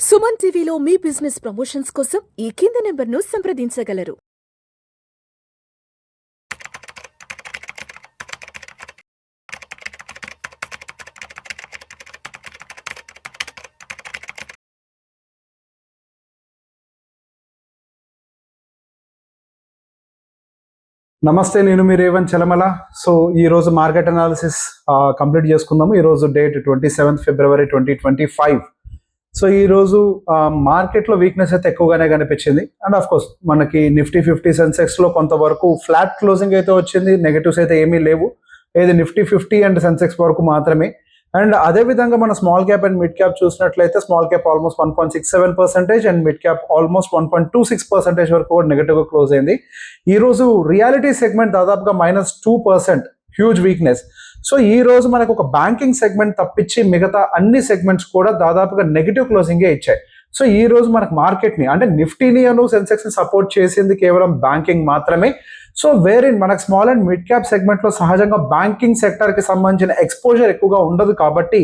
సుమన్ టీవీలో మీ business promotions కోసం ఈ కింది నెంబర్ను సంప్రదించగలరు. నమస్తే, నేను మీ రేవంత్ చలమల. సో ఈ రోజు మార్కెట్ అనాలిసిస్ కంప్లీట్ చేసుకుందాము. ఈరోజు డేట్ 27 ఫిబ్రవరి 2025. సో ఈరోజు మార్కెట్లో వీక్నెస్ అయితే ఎక్కువగానే కనిపించింది. అండ్ ఆఫ్ కోర్స్ మనకి నిఫ్టీ 50 సెన్సెక్స్లో కొంతవరకు ఫ్లాట్ క్లోజింగ్ అయితే వచ్చింది. నెగటివ్స్ అయితే ఏమీ లేవు. ఏది నిఫ్టీ 50 అండ్ సెన్సెక్స్ వరకు మాత్రమే. అండ్ అదేవిధంగా మన small cap and mid cap చూసినట్లయితే small cap almost 1.67% and mid cap almost 1.26% వరకు కూడా నెగటివ్గా క్లోజ్ అయింది. ఈరోజు రియాలిటీ సెగ్మెంట్ దాదాపుగా -2%, హ్యూజ్ వీక్నెస్. సో ఈ రోజు మనకు ఒక బ్యాంకింగ్ సెగ్మెంట్ తప్పించి మిగతా అన్ని సెగ్మెంట్స్ కూడా దాదాపుగా నెగిటివ్ క్లోజింగే ఇచ్చాయి. సో ఈ రోజు మనకు మార్కెట్ని అంటే నిఫ్టీని సెన్సెక్స్ని సపోర్ట్ చేసింది కేవలం బ్యాంకింగ్ మాత్రమే. సో వేరిన్ మనకు స్మాల్ అండ్ మిడ్ క్యాప్ సెగ్మెంట్లో సహజంగా బ్యాంకింగ్ సెక్టర్కి సంబంధించిన ఎక్స్పోజర్ ఎక్కువగా ఉండదు కాబట్టి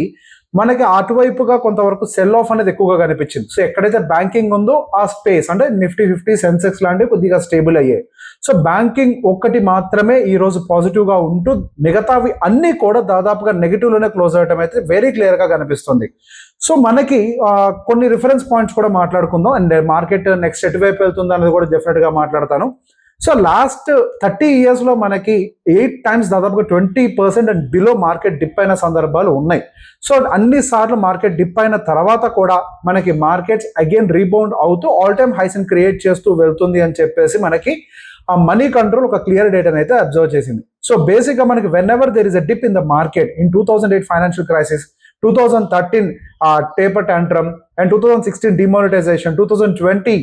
మనకి అటువైపుగా కొంతవరకు సెల్ ఆఫ్ అనేది ఎక్కువగా కనిపించింది. సో ఎక్కడైతే బ్యాంకింగ్ ఉందో ఆ స్పేస్ అంటే నిఫ్టీ 50 సెన్సెక్స్ లాంటివి కొద్దిగా స్టేబుల్ అయ్యాయి. సో బ్యాంకింగ్ ఒక్కటి మాత్రమే ఈ రోజు పాజిటివ్గా ఉంటూ మిగతావి అన్నీ కూడా దాదాపుగా నెగిటివ్లోనే క్లోజ్ అవ్వడం అయితే వెరీ క్లియర్గా కనిపిస్తుంది. సో మనకి కొన్ని రిఫరెన్స్ పాయింట్స్ కూడా మాట్లాడుకుందాం. అండ్ మార్కెట్ నెక్స్ట్ ఎటువైపు వెళ్తుంది అనేది కూడా డెఫినెట్గా మాట్లాడతాను. సో లాస్ట్ 30 ఇయర్స్లో మనకి 8 టైమ్స్ దాదాపుగా 20% అండ్ బిలో మార్కెట్ డిప్ అయిన సందర్భాలు ఉన్నాయి. సో అన్ని సార్లు మార్కెట్ డిప్ అయిన తర్వాత కూడా మనకి మార్కెట్స్ అగైన్ రీబౌండ్ అవుతూ ఆల్ టైమ్ హైస్ని క్రియేట్ చేస్తూ వెళ్తుంది అని చెప్పేసి మనకి ఆ మనీ కంట్రోల్ ఒక క్లియర్ డేటాని అయితే అబ్జర్వ్ చేసింది. సో బేసిక్గా మనకి whenever there is a dip in the market in 2008 financial crisis, 2013 taper tantrum and 2016 demonetisation, 2020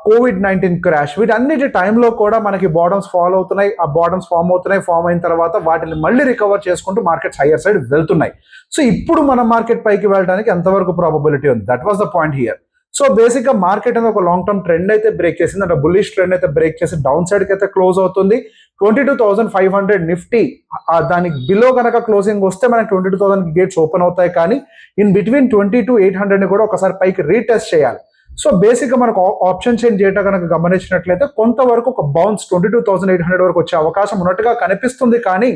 COVID-19 crash, వీటన్నిటి టైంలో కూడా మనకి బాటమ్స్ ఫాలో అవుతున్నాయి. ఆ బాటమ్స్ ఫామ్ అయిన తర్వాత వాటిని మళ్ళీ రికవర్ చేసుకుంటూ మార్కెట్స్ హయ్యర్ సైడ్ వెళ్తున్నాయి. సో ఇప్పుడు మన మార్కెట్ పైకి వెళ్ళడానికి ఎంతవరకు ప్రాబబిలిటీ ఉంది, that was the point here. So బేసిక్గా మార్కెట్ అనేది ఒక లాంగ్ టర్మ్ ట్రెండ్ అయితే బ్రేక్ చేసింది, అంటే బుల్లిష్ ట్రెండ్ అయితే బ్రేక్ చేసి డౌన్ సైడ్కి అయితే క్లోజ్ అవుతుంది. 22,500 నిఫ్టీ దానికి బిలో కనుక క్లోజింగ్ వస్తే మనకి 22,000 గేట్స్ ఓపెన్ అవుతాయి. కానీ ఇన్ బిట్వీన్ 22,800 కూడా ఒకసారి పైకి రీటెస్ట్ చేయాలి. సో బేసిక్గా మనకు ఆప్షన్ చైన్ డేటా కనుక గమనించినట్లయితే కొంతవరకు ఒక బౌన్స్ 22,800 వరకు వచ్చే అవకాశం ఉన్నట్టుగా కనిపిస్తుంది. కానీ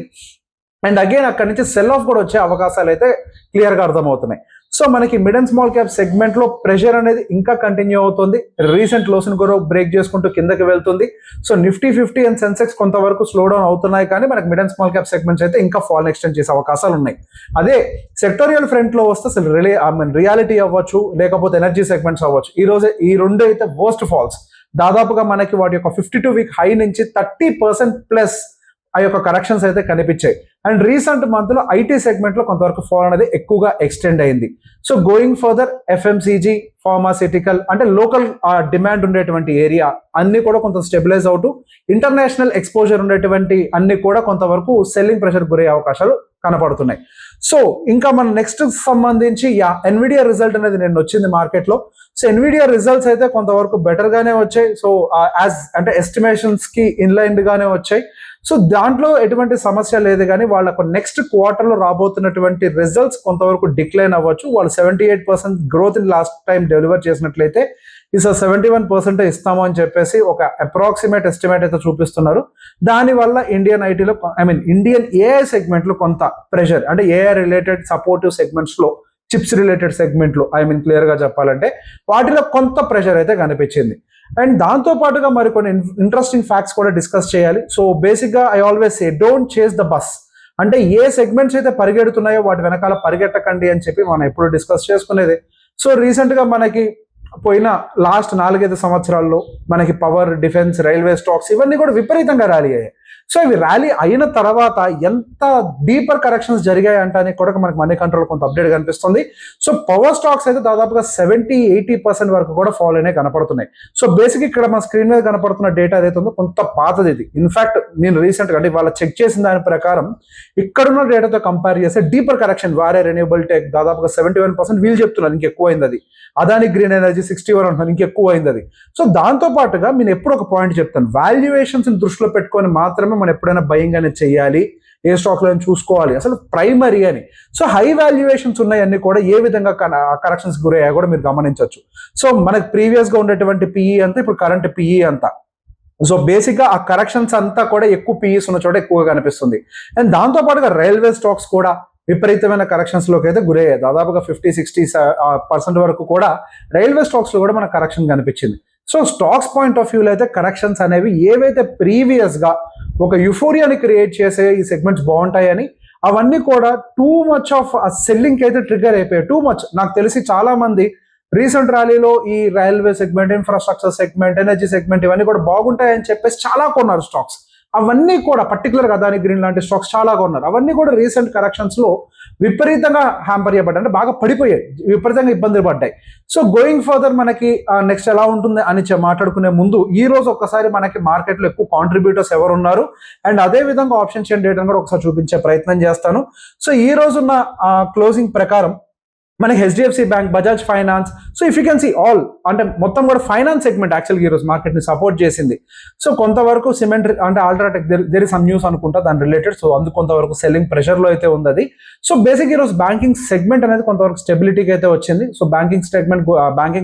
అండ్ అగైన్ అక్కడి నుంచి సెల్ ఆఫ్ కూడా వచ్చే అవకాశాలు అయితే క్లియర్గా అర్థమవుతున్నాయి. సో మనకి మిడ్ అండ్ స్మాల్ క్యాప్ సెగ్మెంట్లో ప్రెషర్ అనేది ఇంకా కంటిన్యూ అవుతుంది. రీసెంట్ లోస్ని కూడా బ్రేక్ చేసుకుంటూ కిందకి వెళ్తుంది. సో నిఫ్టీ 50 అండ్ సెన్సెక్స్ కొంతవరకు స్లో డౌన్ అవుతున్నాయి. కానీ మనకి mid and small cap segments అయితే ఇంకా ఫాల్ ఎక్స్టెండ్ చేసే అవకాశాలు ఉన్నాయి. అదే సెక్టోరియల్ ఫ్రంట్లో వస్తే అసలు రియాలిటీ అవ్వచ్చు, లేకపోతే ఎనర్జీ సెగ్మెంట్స్ అవ్వచ్చు, ఈ రెండు అయితే వర్స్ట్ ఫాల్స్. దాదాపుగా మనకి వాటి యొక్క 52 వీక్ హై నుంచి 30% ప్లస్ ఆ యొక్క కరెక్షన్స్ అయితే కనిపించాయి. అండ్ రీసెంట్ మంత్లో ఐటీ సెగ్మెంట్లో కొంతవరకు ఫాల్ అనేది ఎక్కువగా ఎక్స్టెండ్ అయింది. So going further FMCG, pharmaceutical అంటే లోకల్ డిమాండ్ ఉండేటువంటి ఏరియా అన్ని కూడా కొంత స్టెబిలైజ్ అవుతూ ఇంటర్నేషనల్ ఎక్స్పోజర్ ఉండేటువంటి అన్ని కూడా కొంతవరకు సెల్లింగ్ ప్రెషర్ గురయ్యే అవకాశాలు కనపడుతున్నాయి. సో ఇంకా మన నెక్స్ట్ సంబంధించి ఎన్విడియా రిజల్ట్ అనేది నేను వచ్చింది మార్కెట్లో. సో ఎన్విడియా రిజల్ట్స్ అయితే కొంతవరకు బెటర్గానే వచ్చాయి. సో యాజ్ అంటే ఎస్టిమేషన్స్కి ఇన్లైన్గానే వచ్చాయి. సో దాంట్లో ఎటువంటి సమస్య లేదు. కానీ వాళ్ళకు నెక్స్ట్ క్వార్టర్లో రాబోతున్నటువంటి రిజల్ట్స్ కొంతవరకు డిక్లైన్ అవ్వచ్చు. వాళ్ళు 78% growth in last time deliver చేసినట్లయితే ఈసారి 71% ఇస్తాము అని చెప్పేసి ఒక అప్రాక్సిమేట్ ఎస్టిమేట్ అయితే చూపిస్తున్నారు. దానివల్ల ఇండియన్ ఐటీలో ఇండియన్ ఏఐ సెగ్మెంట్లో కొంత ప్రెషర్, అంటే ఏఐ రిలేటెడ్ సపోర్టివ్ సెగ్మెంట్స్లో, చిప్స్ రిలేటెడ్ సెగ్మెంట్లో క్లియర్గా చెప్పాలంటే వాటిలో కొంత ప్రెషర్ అయితే కనిపించింది. అండ్ దాంతో పాటుగా మరి కొన్ని ఇంట్రెస్టింగ్ ఫ్యాక్ట్స్ కూడా డిస్కస్ చేయాలి. సో బేసిక్గా ఐ ఆల్వేస్ సే డోంట్ చేస్ ద బస్. అంటే ఏ సెగ్మెంట్స్ అయితే పరిగెడుతున్నాయో వాటి వెనకాల పరిగెట్టకండి అని చెప్పి మనం ఎప్పుడు డిస్కస్ చేసుకునేది. సో రీసెంట్గా మనకి పోయిన లాస్ట్ 4-5 సంవత్సరాల్లో మనకి పవర్, డిఫెన్స్, రైల్వే స్టాక్స్ ఇవన్నీ కూడా విపరీతంగా ర్యాలీ అయ్యాయి. సో ఇవి ర్యాలీ అయిన తర్వాత ఎంత డీపర్ కరెక్షన్స్ జరిగాయి అంటానికి కూడా మనకి మనీ కంట్రోల్ కొంత అప్డేట్ కనిపిస్తుంది. సో పవర్ స్టాక్స్ అయితే దాదాపుగా 70-80% వరకు కూడా ఫాల్ అయినాయి కనపడుతున్నాయి. సో బేసిక్ ఇక్కడ మన స్క్రీన్ మీద కనపడుతున్న డేటా ఏదైతే ఉందో కొంత పాతది ఇది. ఇన్ఫాక్ట్ నేను రీసెంట్గా అంటే వాళ్ళ చెక్ చేసిన దాని ప్రకారం ఇక్కడున్న డేటాతో కంపేర్ చేస్తే డీపర్ కరెక్షన్ వారే రెన్యూబుల్ టెక్ దాదాపుగా 71%, వీళ్ళు చెప్తున్నారు ఇంకెక్కువ అయింది అది. అదాని గ్రీన్ ఎనర్జీ 61 అంటున్నారు, ఇంకెక్కువ అయింది అది. సో దాంతో పాటుగా నేను ఎప్పుడు ఒక పాయింట్ చెప్తాను, వాల్యుయేషన్స్ దృష్టిలో పెట్టుకొని మాత్రమే మనం ఎప్పుడైనా బయింగ్ అనేది చేయాలి. ఏ స్టాక్ లో చూసుకోవాలి, అసలు ప్రైమరీ అని. సో హై వాల్యుయేషన్స్ ఉన్నాయన్నీ కూడా ఏ విధంగా కరెక్షన్స్ గురయ్యాయో కూడా మీరు గమనించవచ్చు. సో మనకి ప్రీవియస్ గా ఉండేటువంటి పిఈ అంతా ఇప్పుడు కరెంట్ పిఈ అంతా. సో బేసిక్ గా ఆ కరెక్షన్స్ అంతా కూడా ఎక్కువ పిఈస్ ఉన్న చోట ఎక్కువగా కనిపిస్తుంది. అండ్ దాంతో పాటుగా రైల్వే స్టాక్స్ కూడా విపరీతమైన కరెక్షన్స్ లోకి అయితే గురయ్యాయి. దాదాపుగా 50-60% వరకు కూడా రైల్వే స్టాక్స్ లో కూడా మనకు కరెక్షన్ కనిపించింది. సో స్టాక్స్ పాయింట్ ఆఫ్ వ్యూలో అయితే కరెక్షన్స్ అనేవి ఏవైతే ప్రీవియస్ గా ఒక యుఫోరియాని క్రియేట్ చేసే ఈ సెగ్మెంట్స్ బాగుంటాయని, అవన్నీ కూడా టూ మచ్ ఆఫ్ సెల్లింగ్ అయితే ట్రిగర్ అయిపోయాయి. టూ మచ్ నాకు తెలిసి చాలా మంది రీసెంట్ ర్యాలీలో ఈ railway segment, infrastructure segment, energy segment ఇవన్నీ కూడా బాగుంటాయని చెప్పేసి చాలా కొన్నారు స్టాక్స్. అవన్నీ కూడా పర్టికులర్ గా అదాని గ్రీన్ లాంటి స్టాక్స్ చాలా కొన్నారు. అవన్నీ కూడా రీసెంట్ కరెక్షన్స్ లో విపరీతంగా హ్యాంపర్ చేయబడ్డాయి, అంటే బాగా పడిపోయాయి, విపరీతంగా ఇబ్బందులు పడ్డాయి. సో గోయింగ్ ఫర్దర్ మనకి నెక్స్ట్ ఎలా ఉంటుంది అని మాట్లాడుకునే ముందు ఈ రోజు ఒక్కసారి మనకి మార్కెట్ లో ఎక్కువ కాంట్రిబ్యూటర్స్ ఎవరు ఉన్నారు అండ్ అదే విధంగా ఆప్షన్ చైన్ డేటాను కూడా ఒకసారి చూపించే ప్రయత్నం చేస్తాను. సో ఈ రోజున్న క్లోజింగ్ ప్రకారం మనకి HDFC bank, Bajaj finance, so if you can see all అంటే మొత్తం కూడా ఫైనాన్స్ సెగ్మెంట్ యాక్చువల్గా ఈరోజు మార్కెట్ ని సపోర్ట్ చేసింది. సో కొంతవరకు సిమెంట్ అంటే UltraTech there is some news అనుకుంటా దాని రిలేటెడ్, సో అందుకు కొంతవరకు సెల్లింగ్ ప్రెషర్ లో అయితే ఉంది అది. సో బేసిక్ ఈరోజు బ్యాంకింగ్ సెగ్మెంట్ అనేది కొంతవరకు స్టెబిలిటీకి అయితే వచ్చింది. So banking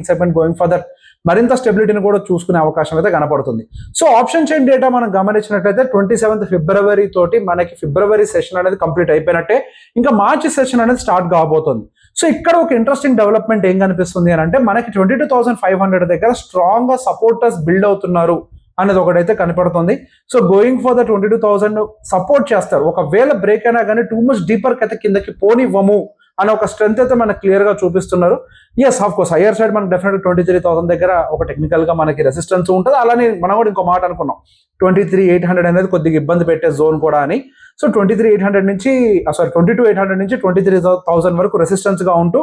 segment going further మరింత స్టెబిలిటీని కూడా చూసుకునే అవకాశం అయితే కనపడుతుంది. సో ఆప్షన్ చైన్ డేటా మనం గమనించినట్లయితే 27th ఫిబ్రవరి తోటి మనకి ఫిబ్రవరి సెషన్ అనేది కంప్లీట్ అయిపోయినట్టే, ఇంకా మార్చి సెషన్ అనేది స్టార్ట్ కాబోతుంది. సో ఇక్కడ ఒక ఇంట్రెస్టింగ్ డెవలప్మెంట్ ఏం కనిపిస్తుంది అని అంటే మనకి 22,500 దగ్గర స్ట్రాంగ్ గా సపోర్టర్స్ బిల్డ్ అవుతున్నారు అనేది ఒకటైతే కనపడుతుంది. So going for the 22,000 support చేస్తారు. ఒకవేళ బ్రేక్ అయినా కానీ టూ మచ్ డీపర్ అయితే కిందకి పోనివ్వము అనే ఒక స్ట్రెంత్ అయితే మనకు క్లియర్ గా చూపిస్తున్నారు. Yes of course higher side మనకి డెఫినెట్ 23,000 దగ్గర ఒక టెక్నికల్ గా మనకి రెసిస్టెన్స్ ఉంటుంది. అలానే మనం కూడా ఇంకో మాట అనుకున్నాం 23,800 అనేది కొద్దిగా ఇబ్బంది పెట్టే జోన్ కూడా అని. సో 22,800 నుంచి 23,000 వరకు రెసిస్టెన్స్ గా ఉంటూ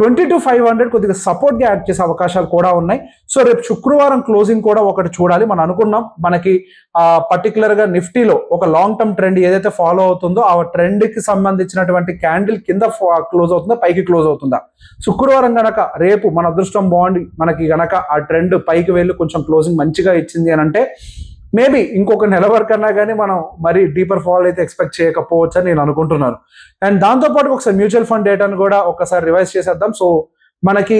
22,500 కొద్దిగా సపోర్ట్ గా యాడ్ చేసే అవకాశాలు కూడా ఉన్నాయి. సో రేపు శుక్రవారం క్లోజింగ్ కూడా ఒకటి చూడాలి. మనం అనుకున్నాం మనకి పర్టికులర్ గా నిఫ్టీలో ఒక లాంగ్ టర్మ్ ట్రెండ్ ఏదైతే ఫాలో అవుతుందో ఆ ట్రెండ్ కి సంబంధించినటువంటి క్యాండిల్ కింద క్లోజ్ అవుతుందా పైకి క్లోజ్ అవుతుందా. శుక్రవారం గనక రేపు మన అదృష్టం బాగుండి మనకి గనక ఆ ట్రెండ్ పైకి వెళ్ళి కొంచెం క్లోజింగ్ మంచిగా ఇచ్చింది అని అంటే మేబీ ఇంకొక నెల వరకు అన్నా కానీ మనం మరి డీపర్ ఫాల్ అయితే ఎక్స్పెక్ట్ చేయకపోవచ్చు అని నేను అనుకుంటున్నాను. అండ్ దాంతోపాటు ఒకసారి మ్యూచువల్ ఫండ్ డేటాను కూడా ఒకసారి రివైజ్ చేసేద్దాం. సో మనకి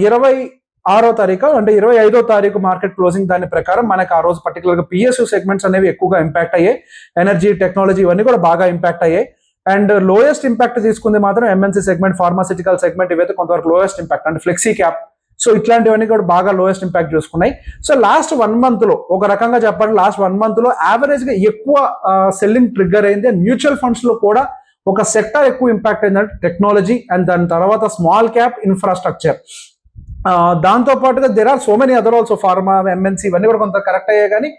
26వ తారీఖు అంటే 25వ తారీఖు మార్కెట్ క్లోజింగ్ దాని ప్రకారం మనకి ఆ రోజు పర్టికులర్ గా పిఎస్యూ సెగ్మెంట్స్ అనేవి ఎక్కువగా ఇంపాక్ట్ అయ్యాయి. ఎనర్జీ, టెక్నాలజీ ఇవన్నీ కూడా బాగా ఇంపాక్ట్ అయ్యాయి. అండ్ లోయెస్ట్ ఇంపాక్ట్ తీసుకుంది మాత్రం ఎంఎన్సీ సెగ్మెంట్, ఫార్మాసిటికల్ సెగ్మెంట్ ఇవైతే కొంతవరకు లోయెస్ట్ ఇంపాక్ట్ అంటే ఫ్లెక్సీ క్యాప్, సో ఇట్లాంటివన్నీ కూడా బాగా లోయెస్ట్ ఇంపాక్ట్ చూసుకున్నాయి. సో లాస్ట్ 1 month లో ఒక రకంగా చెప్పాలి, లాస్ట్ 1 month లో యావరేజ్ గా ఎక్కువ సెల్లింగ్ ట్రిగ్గర్ అయింది. మ్యూచువల్ ఫండ్స్ లో కూడా ఒక సెక్టర్ ఎక్కువ ఇంపాక్ట్ అయిందంటే టెక్నాలజీ అండ్ దాని తర్వాత స్మాల్ క్యాప్, ఇన్ఫ్రాస్ట్రక్చర్. దాంతో పాటుగా there are so many other also, pharma, MNC ఇవన్నీ కూడా కొంత కరెక్ట్ అయ్యాయి, కానీ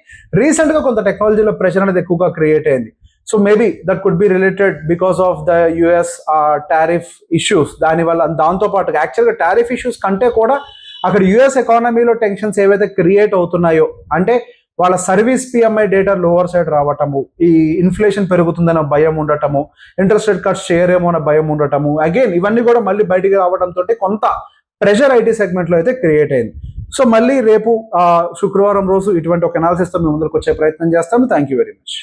రీసెంట్ గా కొంత టెక్నాలజీలో ప్రెషర్ అనేది ఎక్కువగా క్రియేట్ అయింది. So maybe that could be related because of the US tariff issues. దానివల్ల దాంతో పాటు యాక్చువల్గా టారిఫ్ ఇష్యూస్ కంటే కూడా అక్కడ యుఎస్ ఎకానమీలో టెన్షన్స్ ఏవైతే క్రియేట్ అవుతున్నాయో అంటే వాళ్ళ service PMI data lower side రావటము, ఈ ఇన్ఫ్లేషన్ పెరుగుతుందన్న భయం ఉండటము, ఇంట్రెస్ట్ రేట్ కట్స్ చేయరేమో అన్న భయం ఉండటము, అగైన్ ఇవన్నీ కూడా మళ్ళీ బయటికి రావడంతో కొంత ప్రెషర్ ఐటీ సెగ్మెంట్ లో అయితే క్రియేట్ అయింది. సో మళ్ళీ రేపు శుక్రవారం రోజు ఇటువంటి ఒక అనాలిసిస్ తో మేము ముందుకు వచ్చే ప్రయత్నం చేస్తాము. Thank you very much.